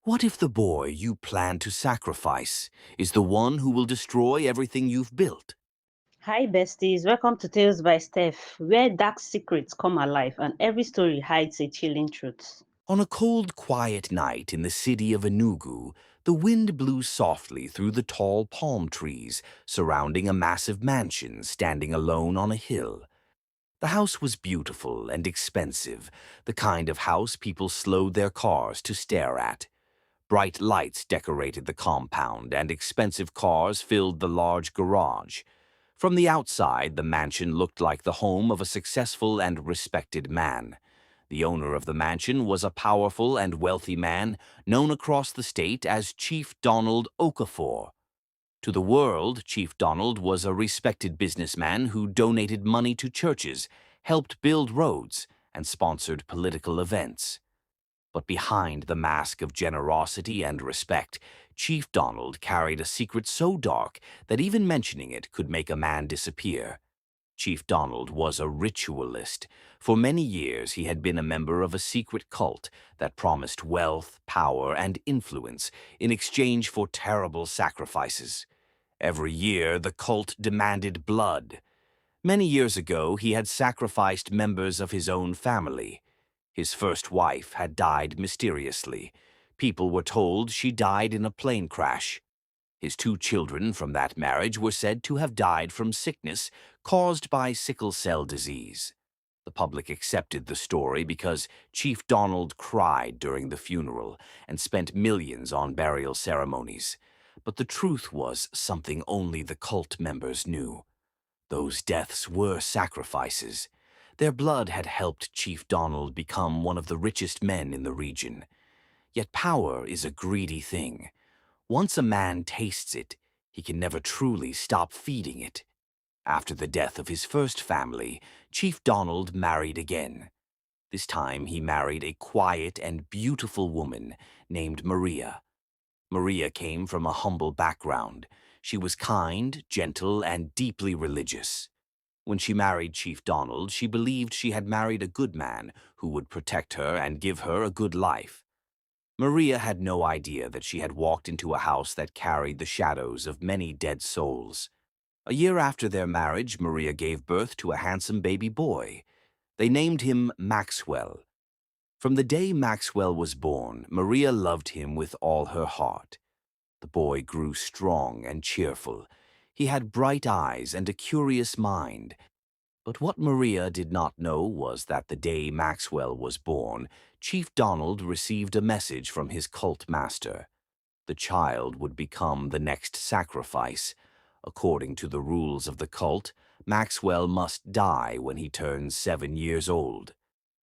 What if the boy you plan to sacrifice is the one who will destroy everything you've built? Hi, besties. Welcome to Tales by Steph, where dark secrets come alive and every story hides a chilling truth. On a cold, quiet night in the city of Enugu, the wind blew softly through the tall palm trees surrounding a massive mansion standing alone on a hill. The house was beautiful and expensive, the kind of house people slowed their cars to stare at. Bright lights decorated the compound, and expensive cars filled the large garage. From the outside, the mansion looked like the home of a successful and respected man. The owner of the mansion was a powerful and wealthy man known across the state as Chief Donald Okafor. To the world, Chief Donald was a respected businessman who donated money to churches, helped build roads, and sponsored political events. But behind the mask of generosity and respect, Chief Donald carried a secret so dark that even mentioning it could make a man disappear. Chief Donald was a ritualist. For many years he had been a member of a secret cult that promised wealth, power, and influence in exchange for terrible sacrifices. Every year the cult demanded blood. Many years ago he had sacrificed members of his own family. His first wife had died mysteriously. People were told she died in a plane crash. His two children from that marriage were said to have died from sickness caused by sickle cell disease. The public accepted the story because Chief Donald cried during the funeral and spent millions on burial ceremonies. But the truth was something only the cult members knew. Those deaths were sacrifices. Their blood had helped Chief Donald become one of the richest men in the region. Yet power is a greedy thing. Once a man tastes it, he can never truly stop feeding it. After the death of his first family, Chief Donald married again. This time he married a quiet and beautiful woman named Maria. Maria came from a humble background. She was kind, gentle, and deeply religious. When she married Chief Donald, she believed she had married a good man who would protect her and give her a good life. Maria had no idea that she had walked into a house that carried the shadows of many dead souls. A year after their marriage, Maria gave birth to a handsome baby boy. They named him Maxwell. From the day Maxwell was born, Maria loved him with all her heart. The boy grew strong and cheerful. He had bright eyes and a curious mind. But what Maria did not know was that the day Maxwell was born, Chief Donald received a message from his cult master. The child would become the next sacrifice. According to the rules of the cult, Maxwell must die when he turns 7 years old.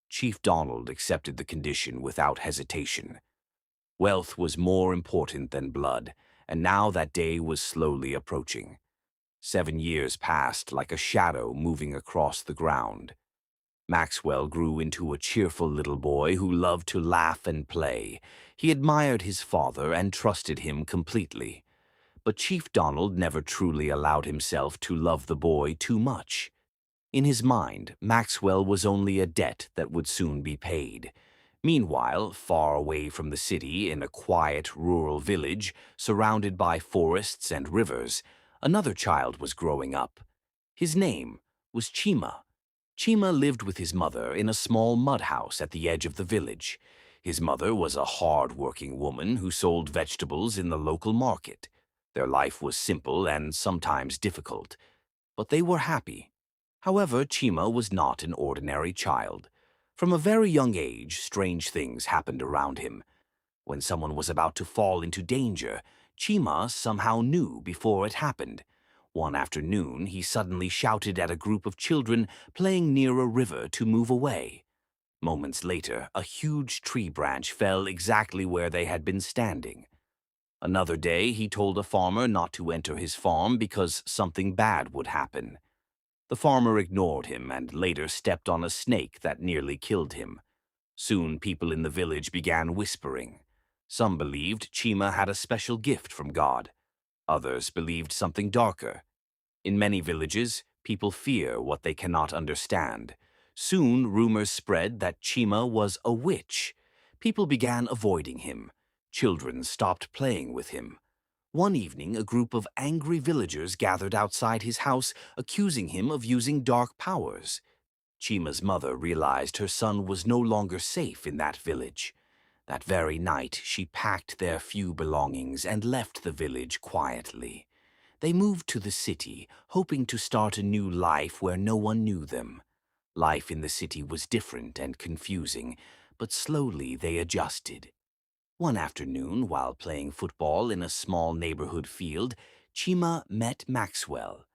Chief Donald accepted the condition without hesitation. Wealth was more important than blood, and now that day was slowly approaching. 7 years passed like a shadow moving across the ground. Maxwell grew into a cheerful little boy who loved to laugh and play. He admired his father and trusted him completely. But Chief Donald never truly allowed himself to love the boy too much. In his mind, Maxwell was only a debt that would soon be paid. Meanwhile, far away from the city, in a quiet rural village surrounded by forests and rivers, another child was growing up. His name was Chima. Chima lived with his mother in a small mud house at the edge of the village. His mother was a hard-working woman who sold vegetables in the local market. Their life was simple and sometimes difficult, but they were happy. However, Chima was not an ordinary child. From a very young age, strange things happened around him. When someone was about to fall into danger, Chima somehow knew before it happened. One afternoon, he suddenly shouted at a group of children playing near a river to move away. Moments later, a huge tree branch fell exactly where they had been standing. Another day, he told a farmer not to enter his farm because something bad would happen. The farmer ignored him and later stepped on a snake that nearly killed him. Soon people in the village began whispering. Some believed Chima had a special gift from God. Others believed something darker. In many villages, people fear what they cannot understand. Soon rumors spread that Chima was a witch. People began avoiding him. Children stopped playing with him. One evening, a group of angry villagers gathered outside his house, accusing him of using dark powers. Chima's mother realized her son was no longer safe in that village. That very night, she packed their few belongings and left the village quietly. They moved to the city, hoping to start a new life where no one knew them. Life in the city was different and confusing, but slowly they adjusted. One afternoon, while playing football in a small neighborhood field, Chima met Maxwell.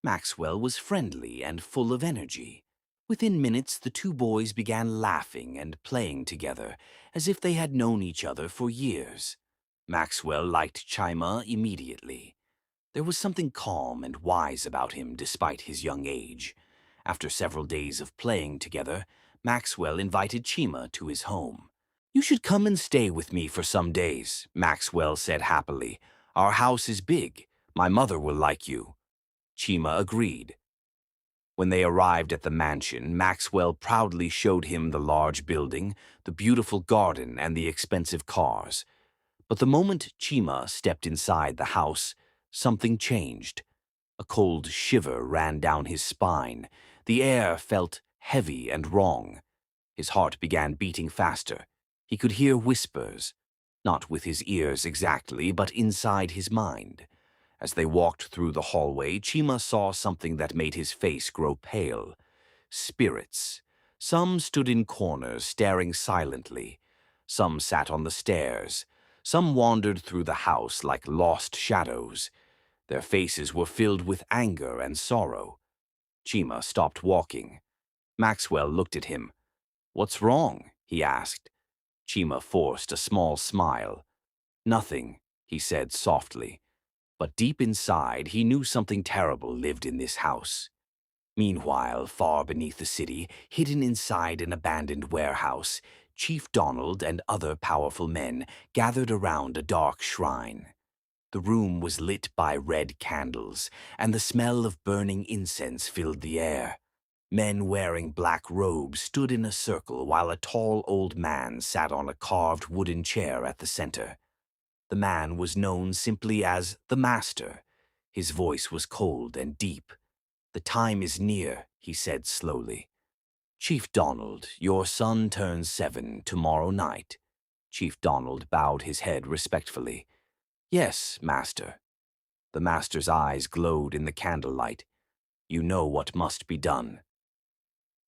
Maxwell was friendly and full of energy. Within minutes, the two boys began laughing and playing together, as if they had known each other for years. Maxwell liked Chima immediately. There was something calm and wise about him despite his young age. After several days of playing together, Maxwell invited Chima to his home. "You should come and stay with me for some days," Maxwell said happily. "Our house is big. My mother will like you." Chima agreed. When they arrived at the mansion, Maxwell proudly showed him the large building, the beautiful garden, and the expensive cars. But the moment Chima stepped inside the house, something changed. A cold shiver ran down his spine. The air felt heavy and wrong. His heart began beating faster. He could hear whispers, not with his ears exactly, but inside his mind. As they walked through the hallway, Chima saw something that made his face grow pale. Spirits. Some stood in corners, staring silently. Some sat on the stairs. Some wandered through the house like lost shadows. Their faces were filled with anger and sorrow. Chima stopped walking. Maxwell looked at him. "What's wrong?" he asked. Chima forced a small smile. "Nothing," he said softly. But deep inside, he knew something terrible lived in this house. Meanwhile, far beneath the city, hidden inside an abandoned warehouse, Chief Donald and other powerful men gathered around a dark shrine. The room was lit by red candles, and the smell of burning incense filled the air. Men wearing black robes stood in a circle while a tall old man sat on a carved wooden chair at the center. The man was known simply as the Master. His voice was cold and deep. "The time is near," he said slowly. "Chief Donald, your son turns 7 tomorrow night." Chief Donald bowed his head respectfully. "Yes, Master." The Master's eyes glowed in the candlelight. "You know what must be done."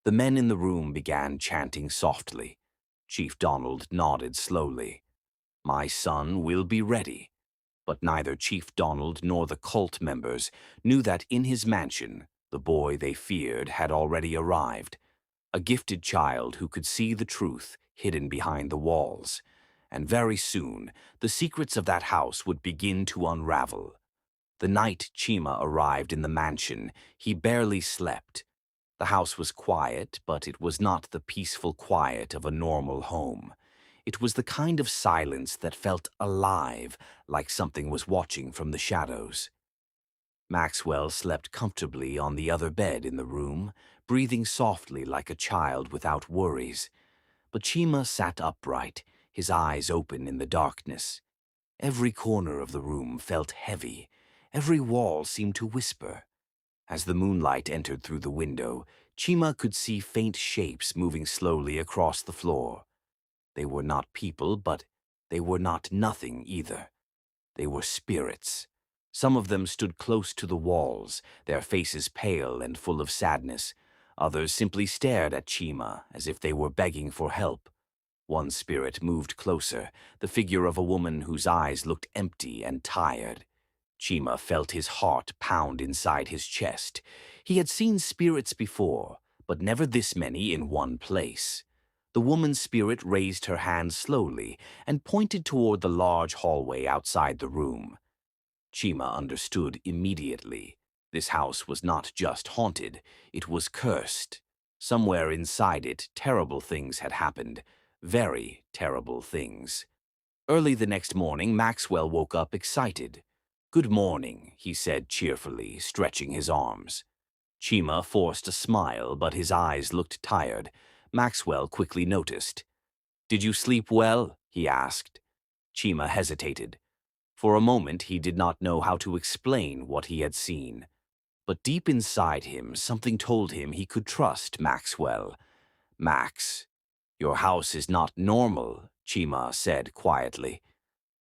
The men in the room began chanting softly. Chief Donald nodded slowly. "My son will be ready." But neither Chief Donald nor the cult members knew that in his mansion, the boy they feared had already arrived. A gifted child who could see the truth hidden behind the walls. And very soon, the secrets of that house would begin to unravel. The night Chima arrived in the mansion, he barely slept. The house was quiet, but it was not the peaceful quiet of a normal home. It was the kind of silence that felt alive, like something was watching from the shadows. Maxwell slept comfortably on the other bed in the room, breathing softly like a child without worries. But Chima sat upright, his eyes open in the darkness. Every corner of the room felt heavy. Every wall seemed to whisper. As the moonlight entered through the window, Chima could see faint shapes moving slowly across the floor. They were not people, but they were not nothing either. They were spirits. Some of them stood close to the walls, their faces pale and full of sadness. Others simply stared at Chima as if they were begging for help. One spirit moved closer, the figure of a woman whose eyes looked empty and tired. Chima felt his heart pound inside his chest. He had seen spirits before, but never this many in one place. The woman's spirit raised her hand slowly and pointed toward the large hallway outside the room. Chima understood immediately. This house was not just haunted, it was cursed. Somewhere inside it, terrible things had happened. Very terrible things. Early the next morning, Maxwell woke up excited. "Good morning," he said cheerfully, stretching his arms. Chima forced a smile, but his eyes looked tired. Maxwell quickly noticed. "Did you sleep well?" he asked. Chima hesitated. For a moment, he did not know how to explain what he had seen. But deep inside him, something told him he could trust Maxwell. Max, your house is not normal, Chima said quietly.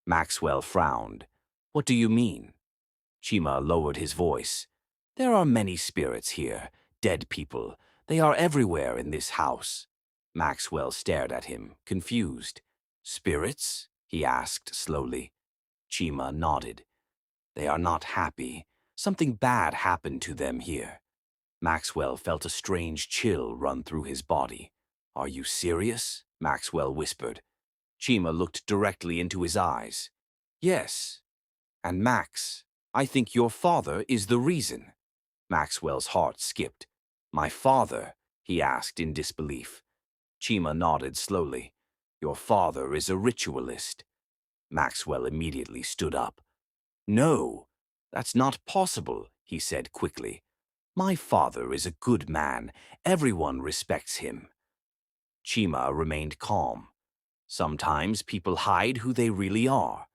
Maxwell frowned. What do you mean? Chima lowered his voice. There are many spirits here, dead people. They are everywhere in this house. Maxwell stared at him, confused. Spirits? He asked slowly. Chima nodded. They are not happy. Something bad happened to them here. Maxwell felt a strange chill run through his body. Are you serious? Maxwell whispered. Chima looked directly into his eyes. Yes. And Max, I think your father is the reason. Maxwell's heart skipped. My father? He asked in disbelief. Chima nodded slowly. Your father is a ritualist. Maxwell immediately stood up. No, that's not possible, he said quickly. My father is a good man. Everyone respects him. Chima remained calm. Sometimes people hide who they really are.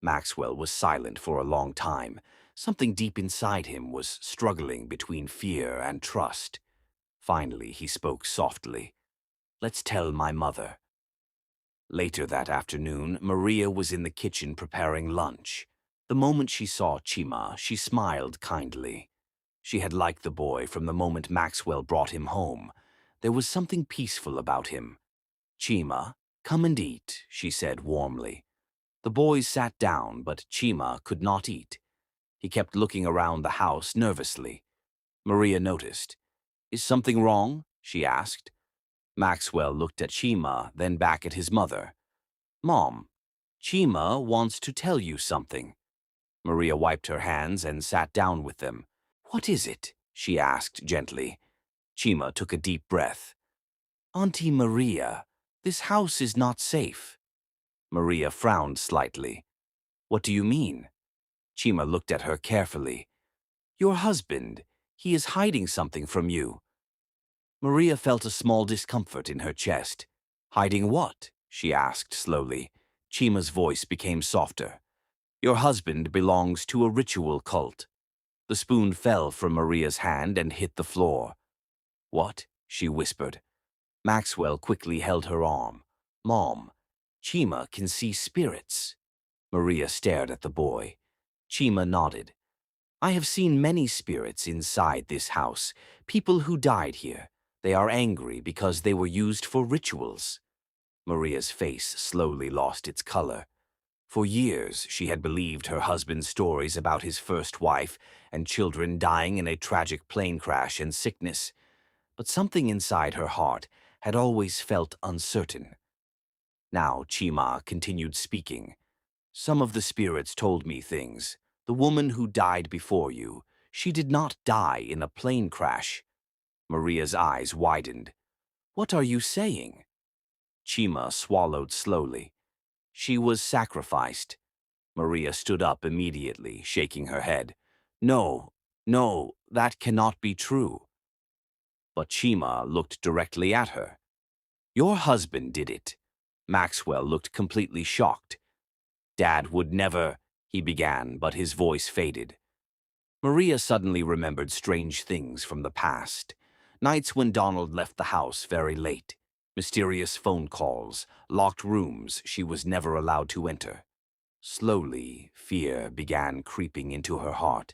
Maxwell was silent for a long time. Something deep inside him was struggling between fear and trust. Finally, he spoke softly. Let's tell my mother. Later that afternoon, Maria was in the kitchen preparing lunch. The moment she saw Chima, she smiled kindly. She had liked the boy from the moment Maxwell brought him home. There was something peaceful about him. Chima, come and eat, she said warmly. The boys sat down, but Chima could not eat. He kept looking around the house nervously. Maria noticed. Is something wrong? She asked. Maxwell looked at Chima, then back at his mother. Mom, Chima wants to tell you something. Maria wiped her hands and sat down with them. What is it? She asked gently. Chima took a deep breath. Auntie Maria, this house is not safe. Maria frowned slightly. What do you mean? Chima looked at her carefully. Your husband, he is hiding something from you. Maria felt a small discomfort in her chest. Hiding what? She asked slowly. Chima's voice became softer. Your husband belongs to a ritual cult. The spoon fell from Maria's hand and hit the floor. What? She whispered. Maxwell quickly held her arm. Mom, Chima can see spirits. Maria stared at the boy. Chima nodded. I have seen many spirits inside this house, people who died here. They are angry because they were used for rituals. Maria's face slowly lost its color. For years, she had believed her husband's stories about his first wife and children dying in a tragic plane crash and sickness. But something inside her heart had always felt uncertain. Now Chima continued speaking. Some of the spirits told me things. The woman who died before you, she did not die in a plane crash. Maria's eyes widened. What are you saying? Chima swallowed slowly. She was sacrificed. Maria stood up immediately, shaking her head. No, that cannot be true. But Chima looked directly at her. Your husband did it. Maxwell looked completely shocked. Dad would never, he began, but his voice faded. Maria suddenly remembered strange things from the past. Nights when Donald left the house very late. Mysterious phone calls, locked rooms she was never allowed to enter. Slowly, fear began creeping into her heart.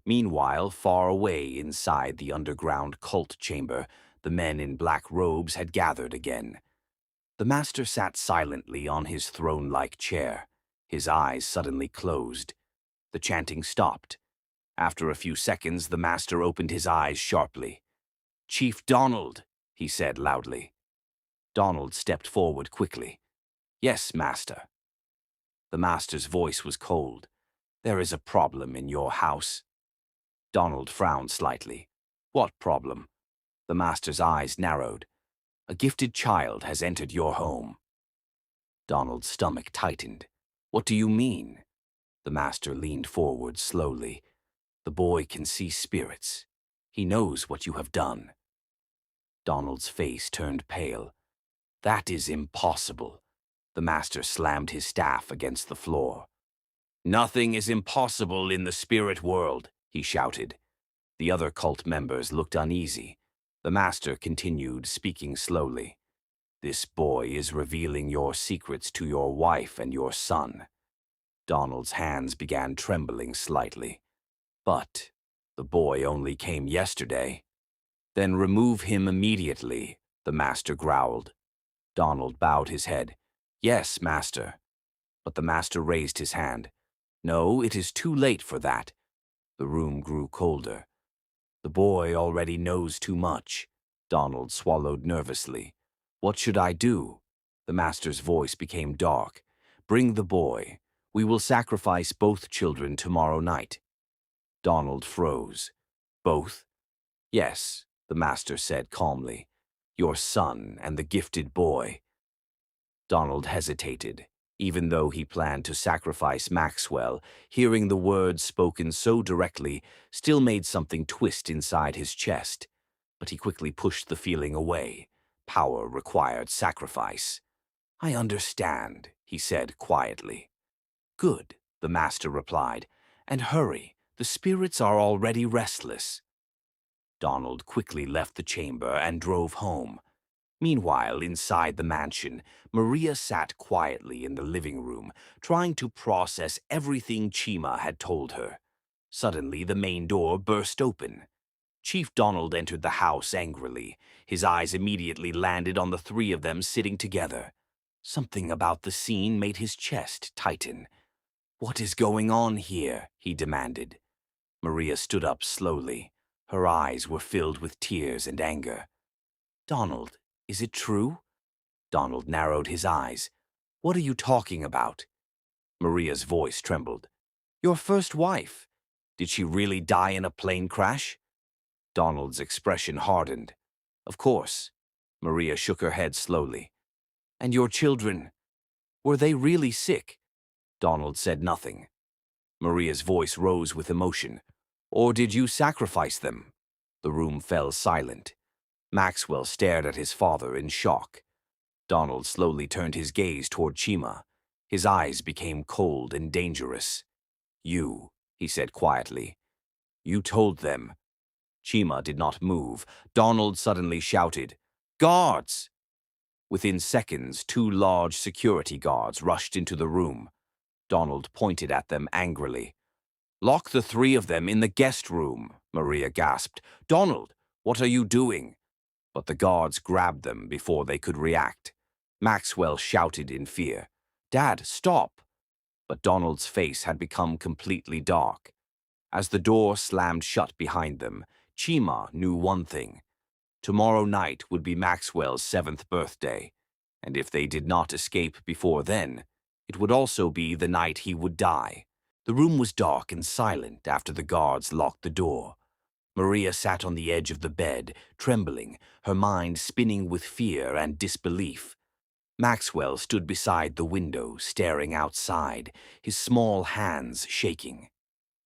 Meanwhile, far away inside the underground cult chamber, the men in black robes had gathered again. The master sat silently on his throne-like chair. His eyes suddenly closed. The chanting stopped. After a few seconds, the master opened his eyes sharply. Chief Donald, he said loudly. Donald stepped forward quickly. Yes, master. The master's voice was cold. There is a problem in your house. Donald frowned slightly. What problem? The master's eyes narrowed. A gifted child has entered your home. Donald's stomach tightened. What do you mean? The master leaned forward slowly. The boy can see spirits. He knows what you have done. Donald's face turned pale. That is impossible. The master slammed his staff against the floor. "Nothing is impossible in the spirit world," he shouted. The other cult members looked uneasy. The master continued, speaking slowly. "This boy is revealing your secrets to your wife and your son." Donald's hands began trembling slightly. "But the boy only came yesterday." "Then remove him immediately," the master growled. Donald bowed his head. "Yes, master." But the master raised his hand. "No, it is too late for that." The room grew colder. "The boy already knows too much." Donald swallowed nervously. "What should I do?" The master's voice became dark. "Bring the boy. We will sacrifice both children tomorrow night." Donald froze. "Both?" "Yes," the master said calmly. "Your son and the gifted boy." Donald hesitated. Even though he planned to sacrifice Maxwell, hearing the words spoken so directly still made something twist inside his chest. But he quickly pushed the feeling away. Power required sacrifice. "I understand," he said quietly. "Good," the master replied. "And hurry, the spirits are already restless." Donald quickly left the chamber and drove home. Meanwhile, inside the mansion, Maria sat quietly in the living room, trying to process everything Chima had told her. Suddenly, the main door burst open. Chief Donald entered the house angrily. His eyes immediately landed on the three of them sitting together. Something about the scene made his chest tighten. "What is going on here?" he demanded. Maria stood up slowly. Her eyes were filled with tears and anger. "Donald, is it true?" Donald narrowed his eyes. "What are you talking about?" Maria's voice trembled. "Your first wife. Did she really die in a plane crash?" Donald's expression hardened. "Of course." Maria shook her head slowly. "And your children, were they really sick?" Donald said nothing. Maria's voice rose with emotion. "Or did you sacrifice them?" The room fell silent. Maxwell stared at his father in shock. Donald slowly turned his gaze toward Chima. His eyes became cold and dangerous. "You," he said quietly. "You told them." Chima did not move. Donald suddenly shouted, "Guards!" Within seconds, two large security guards rushed into the room. Donald pointed at them angrily. "Lock the three of them in the guest room," Maria gasped. "Donald, what are you doing?" But the guards grabbed them before they could react. Maxwell shouted in fear, "Dad, stop!" But Donald's face had become completely dark. As the door slammed shut behind them, Chima knew one thing. Tomorrow night would be Maxwell's 7th birthday, and if they did not escape before then, it would also be the night he would die. The room was dark and silent after the guards locked the door. Maria sat on the edge of the bed, trembling, her mind spinning with fear and disbelief. Maxwell stood beside the window, staring outside, his small hands shaking.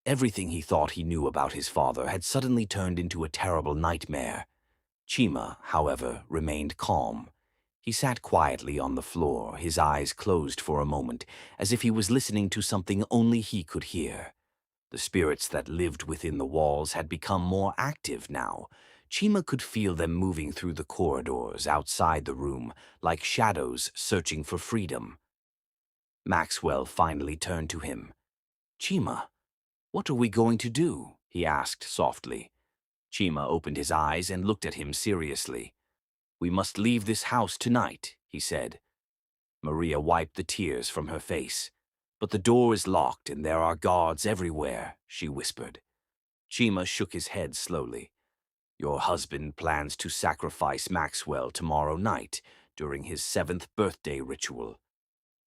Everything he thought he knew about his father had suddenly turned into a terrible nightmare. Chima, however, remained calm. He sat quietly on the floor, his eyes closed for a moment, as if he was listening to something only he could hear. The spirits that lived within the walls had become more active now. Chima could feel them moving through the corridors outside the room, like shadows searching for freedom. Maxwell finally turned to him. "Chima, what are we going to do?" he asked softly. Chima opened his eyes and looked at him seriously. "We must leave this house tonight," he said. Maria wiped the tears from her face. "But the door is locked and there are guards everywhere," she whispered. Chima shook his head slowly. "Your husband plans to sacrifice Maxwell tomorrow night during his 7th birthday ritual."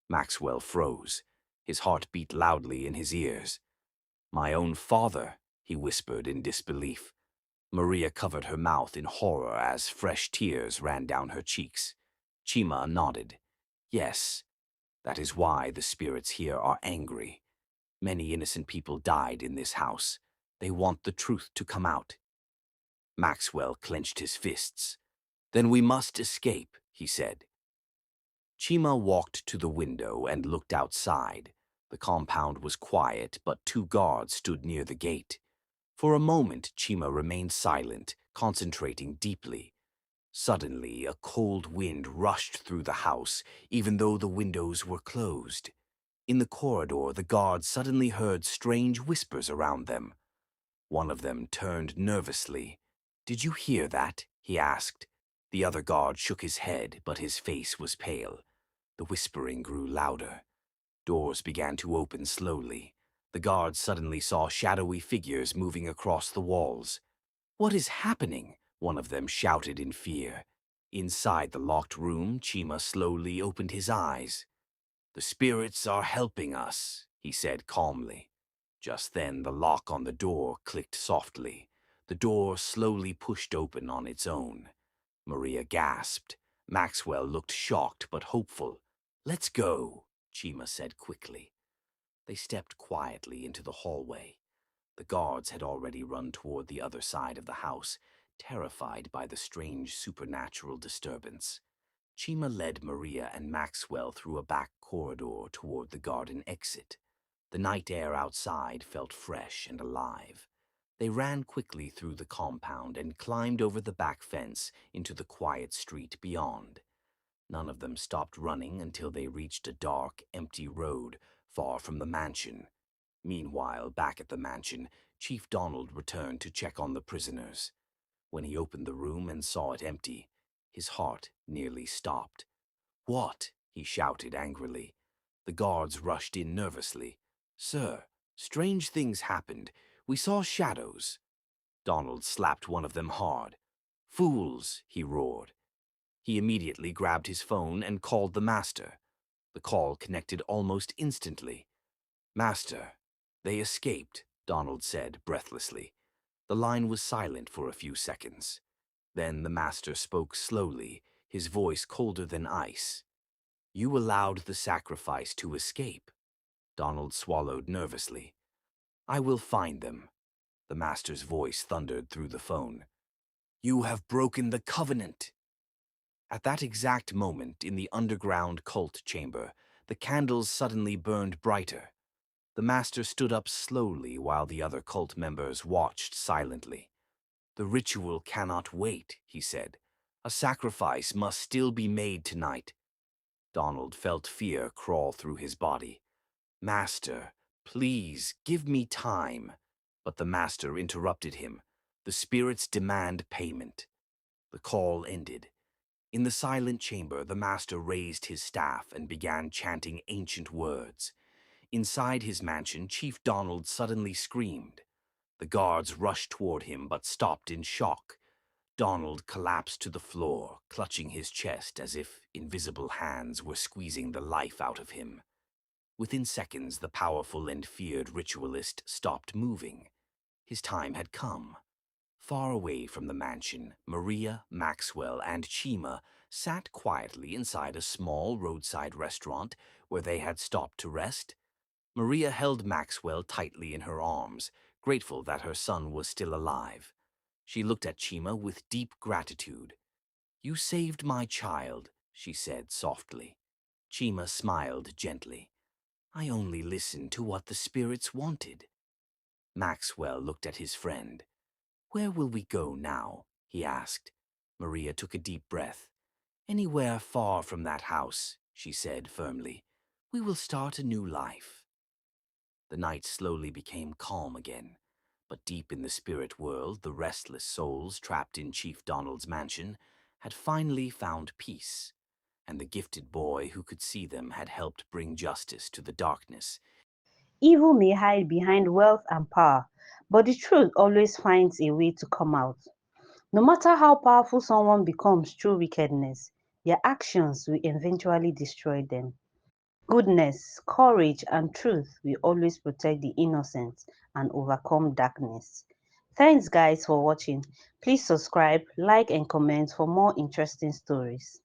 Maxwell froze. His heart beat loudly in his ears. "My own father," he whispered in disbelief. Maria covered her mouth in horror as fresh tears ran down her cheeks. Chima nodded. "Yes, that is why the spirits here are angry. Many innocent people died in this house. They want the truth to come out." Maxwell clenched his fists. "Then we must escape," he said. Chima walked to the window and looked outside. The compound was quiet, but two guards stood near the gate. For a moment, Chima remained silent, concentrating deeply. Suddenly, a cold wind rushed through the house, even though the windows were closed. In the corridor, the guards suddenly heard strange whispers around them. One of them turned nervously. "Did you hear that?" he asked. The other guard shook his head, but his face was pale. The whispering grew louder. Doors began to open slowly. The guards suddenly saw shadowy figures moving across the walls. "What is happening?" one of them shouted in fear. Inside the locked room, Chima slowly opened his eyes. "The spirits are helping us," he said calmly. Just then, the lock on the door clicked softly. The door slowly pushed open on its own. Maria gasped. Maxwell looked shocked but hopeful. "Let's go," Chima said quickly. They stepped quietly into the hallway. The guards had already run toward the other side of the house, terrified by the strange supernatural disturbance. Chima led Maria and Maxwell through a back corridor toward the garden exit. The night air outside felt fresh and alive. They ran quickly through the compound and climbed over the back fence into the quiet street beyond. None of them stopped running until they reached a dark, empty road far from the mansion. Meanwhile, back at the mansion, Chief Donald returned to check on the prisoners. When he opened the room and saw it empty, his heart nearly stopped. "What?" he shouted angrily. The guards rushed in nervously. "Sir, strange things happened. We saw shadows." Donald slapped one of them hard. "Fools!" he roared. He immediately grabbed his phone and called the master. The call connected almost instantly. "Master, they escaped," Donald said breathlessly. The line was silent for a few seconds. Then the master spoke slowly, his voice colder than ice. "You allowed the sacrifice to escape." Donald swallowed nervously. "I will find them." The master's voice thundered through the phone. "You have broken the covenant." At that exact moment, in the underground cult chamber, the candles suddenly burned brighter. The master stood up slowly while the other cult members watched silently. "The ritual cannot wait," he said. "A sacrifice must still be made tonight." Donald felt fear crawl through his body. "Master, please, give me time." But the master interrupted him. "The spirits demand payment." The call ended. In the silent chamber, the master raised his staff and began chanting ancient words. Inside his mansion, Chief Donald suddenly screamed. The guards rushed toward him but stopped in shock. Donald collapsed to the floor, clutching his chest as if invisible hands were squeezing the life out of him. Within seconds, the powerful and feared ritualist stopped moving. His time had come. Far away from the mansion, Maria, Maxwell, and Chima sat quietly inside a small roadside restaurant where they had stopped to rest. Maria held Maxwell tightly in her arms, grateful that her son was still alive. She looked at Chima with deep gratitude. "You saved my child," she said softly. Chima smiled gently. "I only listened to what the spirits wanted." Maxwell looked at his friend. "Where will we go now?" he asked. Maria took a deep breath. "Anywhere far from that house," she said firmly. "We will start a new life." The night slowly became calm again, but deep in the spirit world, the restless souls trapped in Chief Donald's mansion had finally found peace, and the gifted boy who could see them had helped bring justice to the darkness. Evil may hide behind wealth and power, but the truth always finds a way to come out. No matter how powerful someone becomes through wickedness, their actions will eventually destroy them. Goodness, courage, and truth will always protect the innocent and overcome darkness. Thanks, guys, for watching. Please subscribe, like, and comment for more interesting stories.